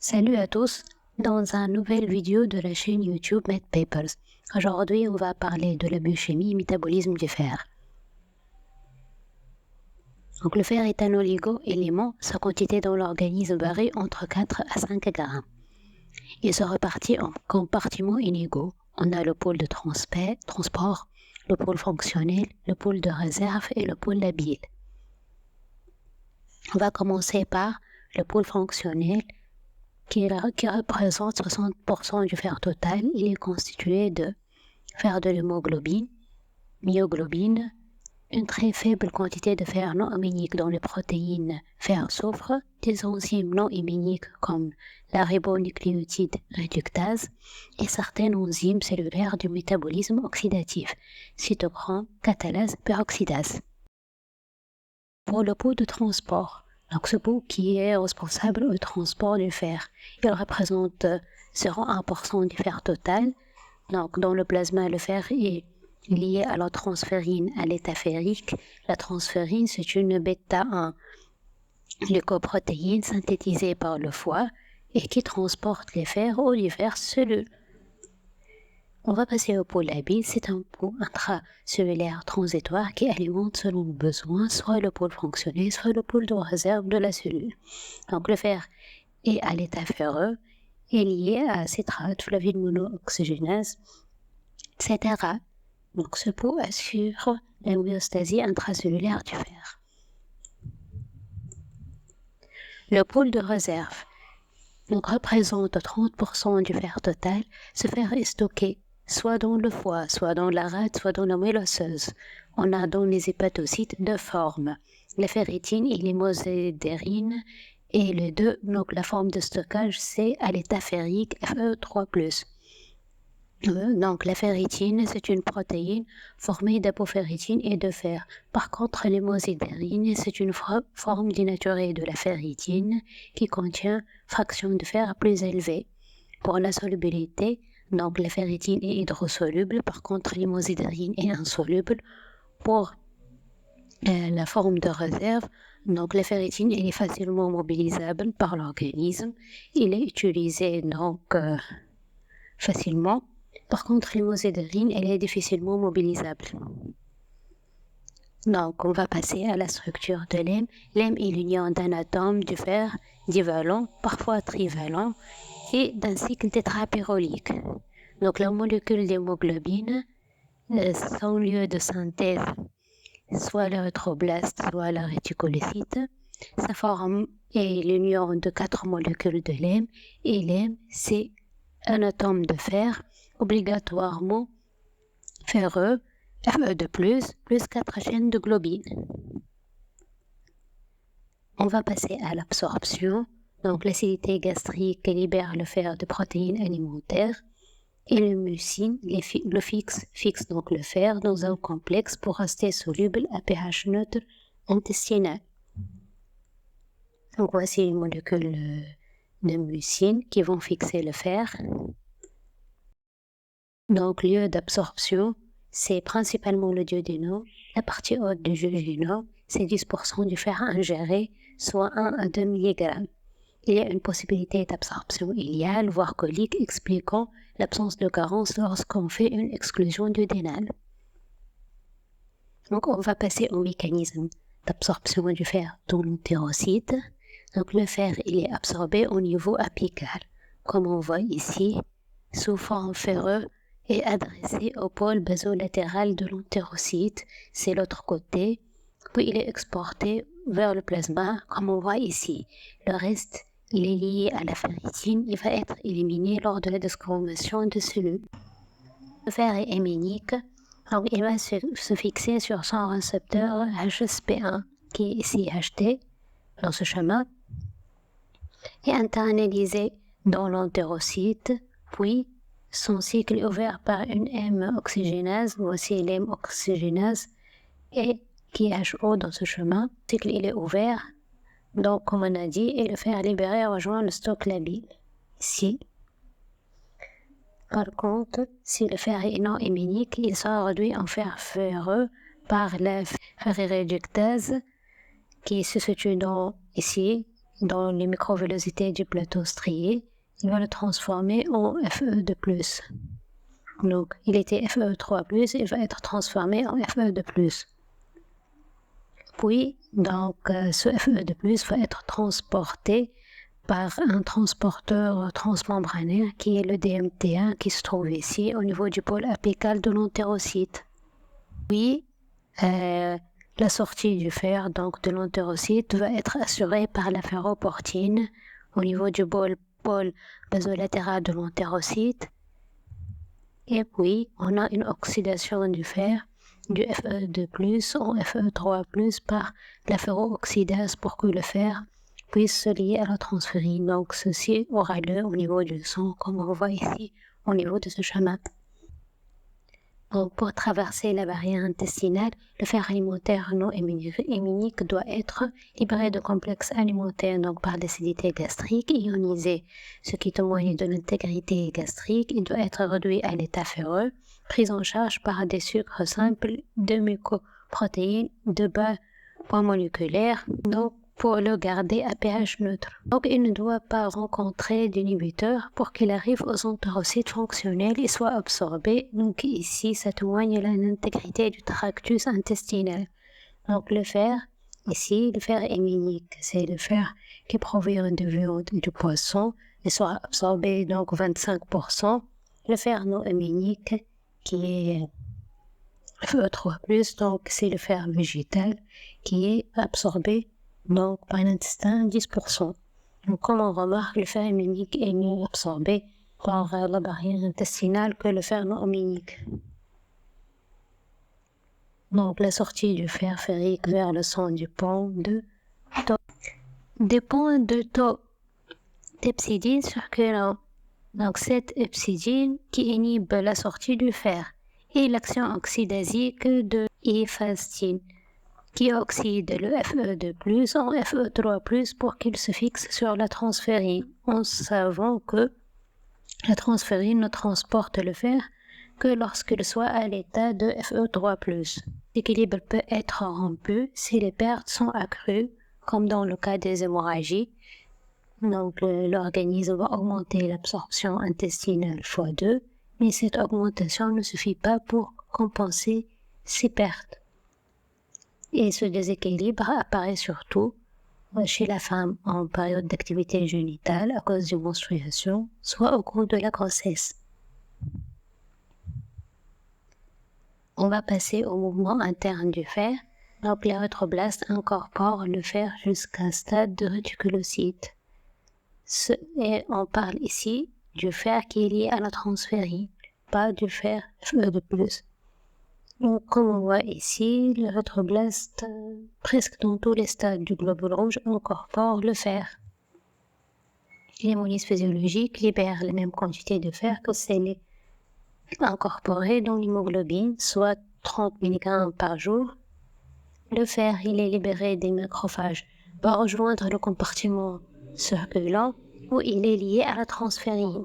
Salut à tous, dans une nouvelle vidéo de la chaîne YouTube MedPapers. Aujourd'hui, on va parler de la biochimie et métabolisme du fer. Donc, le fer est un oligo-élément, sa quantité dans l'organisme varie entre 4 à 5 grammes. Il se répartit en compartiments inégaux. On a le pôle de transport, le pôle fonctionnel, le pôle de réserve et le pôle labile. On va commencer par le pôle fonctionnel, qui représente 60% du fer total. Il est constitué de fer de l'hémoglobine, myoglobine, une très faible quantité de fer non héminique dans les protéines fer-soufre, des enzymes non héminiques comme la ribonucléotide réductase et certaines enzymes cellulaires du métabolisme oxydatif, cytochrome, catalase, peroxydase. Pour le pot de transport, donc ce pot qui est responsable du transport du fer, il représente 0,1% du fer total. Donc dans le plasma, le fer est lié à la transférine à l'état ferrique. La transférine, c'est une bêta-1 glycoprotéine synthétisée par le foie et qui transporte les fers aux diverses cellules. On va passer au pôle labile. C'est un pot intracellulaire transitoire qui alimente selon le besoin soit le pôle fonctionnel, soit le pôle de réserve de la cellule. Donc le fer est à l'état ferreux, est lié à citrate, flavide monooxygénase, etc. Donc ce pot assure l'homéostasie intracellulaire du fer. Le pôle de réserve représente 30% du fer total. Ce fer est stocké soit dans le foie, soit dans la rate, soit dans la moelle osseuse. On a dans les hépatocytes deux formes, la ferritine et l'hémosiderine, et les deux, donc la forme de stockage, c'est à l'état ferrique Fe3+. Donc la ferritine, c'est une protéine formée d'apoferritine et de fer. Par contre, l'hémosiderine, c'est une forme dénaturée de la ferritine qui contient fraction de fer plus élevée. Pour la solubilité, donc la ferritine est hydrosoluble, par contre l'hémosiderine est insoluble. Pour la forme de réserve, donc la ferritine est facilement mobilisable par l'organisme. Il est utilisé donc facilement. Par contre, l'hémosiderine, elle est difficilement mobilisable. Donc, on va passer à la structure de l'hème. L'hème est l'union d'un atome du fer divalent, parfois trivalent, et d'un cycle tétrapyrolique. Donc, la molécule d'hémoglobine, son lieu de synthèse, soit l'érythroblaste, soit la réticulocyte. Sa forme est l'union de 4 molécules de l'hème, et l'hème, c'est un atome de fer obligatoirement ferreux, Fe de plus 4 chaînes de globine. On va passer à l'absorption. Donc l'acidité gastrique libère le fer de protéines alimentaires et le mucine fixe donc le fer dans un complexe pour rester soluble à pH neutre intestinal. Donc voici les molécules de mucine qui vont fixer le fer. Donc, lieu d'absorption, c'est principalement le duodénum. La partie haute du jejunum, c'est 10% du fer ingéré, soit 1 à 2 mg. Il y a une possibilité d'absorption iliale, voire colique, expliquant l'absence de carence lorsqu'on fait une exclusion duodénale. Donc, on va passer au mécanisme d'absorption du fer dans l'entérocyte. Donc, le fer, il est absorbé au niveau apical, comme on voit ici, sous forme ferreuse, est adressé au pôle basolatéral de l'entérocyte, c'est l'autre côté, puis il est exporté vers le plasma, comme on voit ici. Le reste, il est lié à la ferritine, il va être éliminé lors de la déchromation de cellules. Le fer est héminique, donc il va se fixer sur son récepteur HSP1, qui est ici HT, dans ce schéma, et internalisé dans l'entérocyte, puis son cycle est ouvert par une M-oxygénase, voici l'M-oxygénase, et qui est HO dans ce chemin. Le cycle il est ouvert, donc comme on a dit, et le fer libéré rejoint le stock labile, ici. Par contre, si le fer est non héminique, il sera réduit en fer ferreux par la ferriréductase, qui se situe ici, dans les microvélocités du plateau strié, il va le transformer en Fe2+. Donc, il était Fe3+, il va être transformé en Fe2+. Puis, donc, ce Fe2+, va être transporté par un transporteur transmembranaire qui est le DMT1 qui se trouve ici au niveau du pôle apical de l'entérocyte. Puis, la sortie du fer donc de l'entérocyte va être assurée par la ferroportine au niveau du pôle basolatéral de l'entérocyte. Et puis, on a une oxydation du fer du Fe2+ en Fe3+ par la ferrooxydase pour que le fer puisse se lier à la transférine. Donc, ceci aura lieu au niveau du sang, comme on voit ici, au niveau de ce schéma. Donc, pour traverser la barrière intestinale, le fer alimentaire non héminique doit être libéré de complexes alimentaires donc par l'acidité gastrique ionisée, ce qui témoigne de l'intégrité gastrique. Il doit être réduit à l'état ferreux, pris en charge par des sucres simples, de mucoprotéines de bas poids moléculaire, donc pour le garder à pH neutre. Donc, il ne doit pas rencontrer d'inhibiteur pour qu'il arrive aux entérocytes fonctionnels et soit absorbé. Donc, ici, ça témoigne de l'intégrité du tractus intestinal. Donc, le fer, ici, le fer héminique, c'est le fer qui provient de viande et du poisson et sera absorbé, donc 25%. Le fer non héminique, qui est Fe3+, donc c'est le fer végétal qui est absorbé donc par l'intestin 10%. Donc comme on remarque, le fer héminique est mieux absorbé par la barrière intestinale que le fer non héminique. Donc la sortie du fer ferrique vers le sang dépend de taux d'hepsidine circulant. Donc cette hepsidine qui inhibe la sortie du fer et l'action oxydasique de ifastine qui oxyde le Fe2+ en Fe3+ pour qu'il se fixe sur la transférine, en savant que la transférine ne transporte le fer que lorsqu'il soit à l'état de Fe3+. L'équilibre peut être rompu si les pertes sont accrues, comme dans le cas des hémorragies. Donc l'organisme va augmenter l'absorption intestinale x2, mais cette augmentation ne suffit pas pour compenser ces pertes. Et ce déséquilibre apparaît surtout chez la femme en période d'activité génitale à cause d'une menstruation, soit au cours de la grossesse. On va passer au mouvement interne du fer. Donc les rétroblastes incorporent le fer jusqu'à un stade de réticulocyte. Et on parle ici du fer qui est lié à la transférine, pas du fer Fe2+. Donc, comme on voit ici, le rétroblaste, presque dans tous les stades du globule rouge, incorpore le fer. L'hémolyse physiologique libère la même quantité de fer que celle incorporée dans l'hémoglobine, soit 30 mg par jour. Le fer, il est libéré des macrophages, va rejoindre le compartiment circulant où il est lié à la transférine.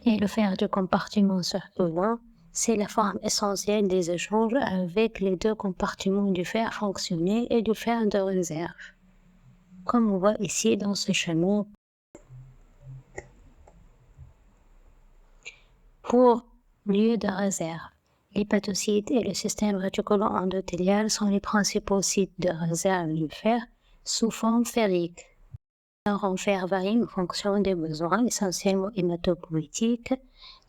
Et le fer du compartiment circulant, c'est la forme essentielle des échanges avec les deux compartiments du fer fonctionnel et du fer de réserve. Comme on voit ici dans ce schéma. Pour lieu de réserve, l'hépatocyte et le système réticulo-endothélial sont les principaux sites de réserve du fer sous forme ferrique. Le rang fer varie en fonction des besoins, essentiellement hématopoïétiques.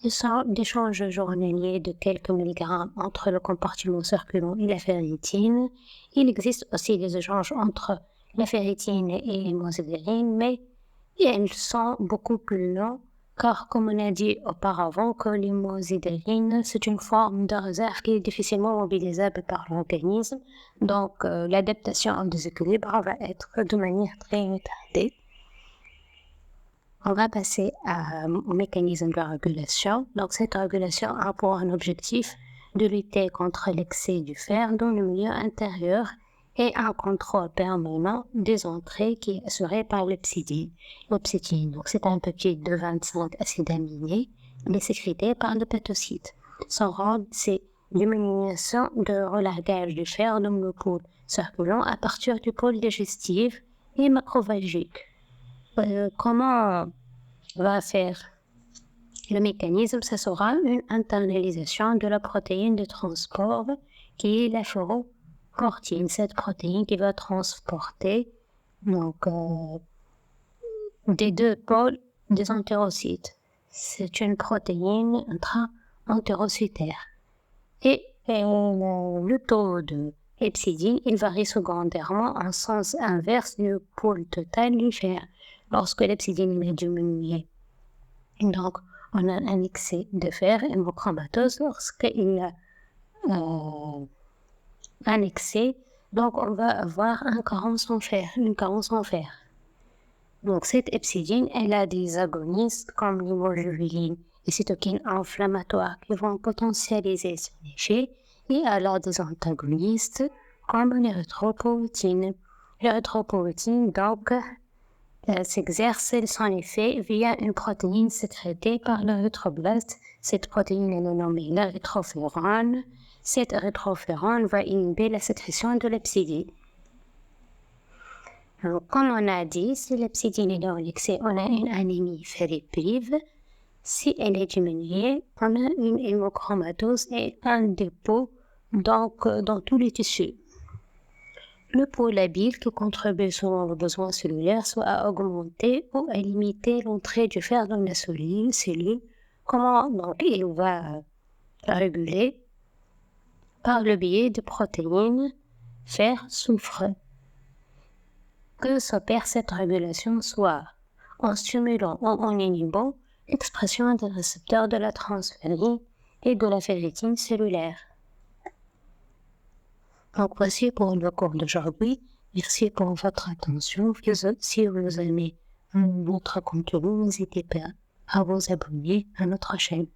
L'échange journalier de quelques milligrammes entre le compartiment circulant et la ferritine. Il existe aussi des échanges entre la ferritine et l'hémosiderine, mais elles sont beaucoup plus longs, car comme on a dit auparavant que l'hémosiderine, c'est une forme de réserve qui est difficilement mobilisable par l'organisme, donc l'adaptation au déséquilibre va être de manière très retardée. On va passer au mécanisme de régulation. Donc, cette régulation a pour un objectif de lutter contre l'excès du fer dans le milieu intérieur et un contrôle permanent des entrées qui est assuré par l'opsitine. Donc, c'est un peptide de 25 acides aminés, mais sécrété par l'hépatocyte. Son rôle, c'est l'élimination de relargage du fer dans le pôle circulant à partir du pôle digestif et macrophagique. Comment va faire le mécanisme? Ce sera une internalisation de la protéine de transport qui est la ferrocortine, cette protéine qui va transporter donc, des deux pôles des entérocytes. C'est une protéine intra-entérocytaire. Et le taux de hepcidine, il varie secondairement en sens inverse du pôle total du fer. Lorsque l'hepcidine est diminuée, donc on a un excès de fer hémochromatose. Lorsqu'il y a un excès, donc on va avoir une carence en fer. Donc cette hepcidine, elle a des agonistes comme l'imojuveline et cytokines inflammatoires qui vont potentialiser son effet, et alors des antagonistes comme l'érythropoïétine. L'érythropoïétine, donc, s'exerce son effet via une protéine sécrétée par l'érythroblaste. Cette protéine est nommée l'érythrophérone. Cette érythrophérone va inhiber la sécrétion de l'hepcidine. Alors, comme on a dit, si l'hepcidine est dans l'excès, on a une anémie ferriprive. Si elle est diminuée, on a une hémochromatose et un dépôt donc, dans tous les tissus. Le pot labile qui contribue selon le besoin cellulaire soit à augmenter ou à limiter l'entrée du fer dans la cellule. Comment donc il va réguler? Par le biais de protéines fer-soufre. Que s'opère cette régulation soit en stimulant ou en inhibant l'expression des récepteurs de la transférine et de la ferritine cellulaire. Donc voici pour le cours d'aujourd'hui. Merci pour votre attention. Si vous aimez notre contenu, n'hésitez pas à vous abonner à notre chaîne.